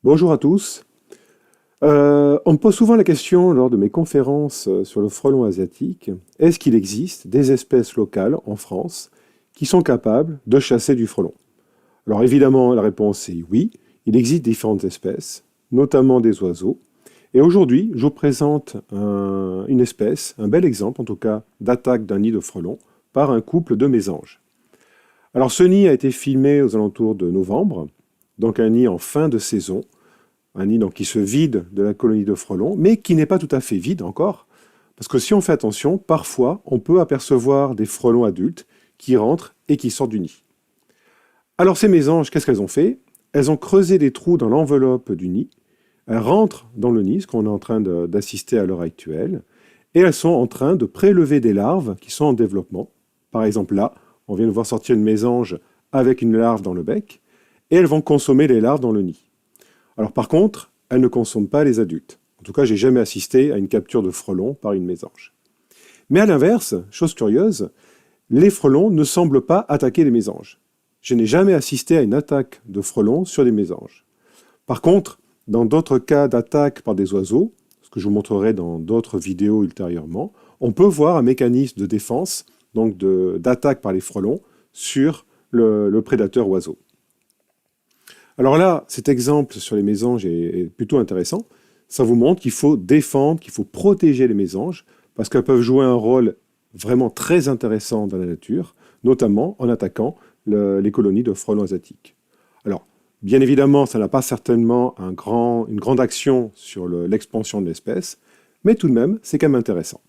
Bonjour à tous. On me pose souvent la question lors de mes conférences sur le frelon asiatique, est-ce qu'il existe des espèces locales en France qui sont capables de chasser du frelon? Alors évidemment, la réponse est oui, il existe différentes espèces, notamment des oiseaux. Et aujourd'hui, je vous présente une espèce, un bel exemple en tout cas, d'attaque d'un nid de frelon par un couple de mésanges. Alors ce nid a été filmé aux alentours de novembre, donc un nid en fin de saison, un nid donc, qui se vide de la colonie de frelons, mais qui n'est pas tout à fait vide encore, parce que si on fait attention, parfois on peut apercevoir des frelons adultes qui rentrent et qui sortent du nid. Alors ces mésanges, qu'est-ce qu'elles ont fait? Elles ont creusé des trous dans l'enveloppe du nid, elles rentrent dans le nid, ce qu'on est en train d'assister à l'heure actuelle, et elles sont en train de prélever des larves qui sont en développement. Par exemple là, on vient de voir sortir une mésange avec une larve dans le bec, et elles vont consommer les larves dans le nid. Alors par contre, elles ne consomment pas les adultes. En tout cas, j'ai jamais assisté à une capture de frelons par une mésange. Mais à l'inverse, chose curieuse, les frelons ne semblent pas attaquer les mésanges. Je n'ai jamais assisté à une attaque de frelons sur des mésanges. Par contre, dans d'autres cas d'attaque par des oiseaux, ce que je vous montrerai dans d'autres vidéos ultérieurement, on peut voir un mécanisme de défense, donc d'attaque par les frelons, sur le prédateur oiseau. Alors là, cet exemple sur les mésanges est plutôt intéressant. Ça vous montre qu'il faut défendre, qu'il faut protéger les mésanges, parce qu'elles peuvent jouer un rôle vraiment très intéressant dans la nature, notamment en attaquant les colonies de frelons asiatiques. Alors, bien évidemment, ça n'a pas certainement une grande action sur l'expansion de l'espèce, mais tout de même, c'est quand même intéressant.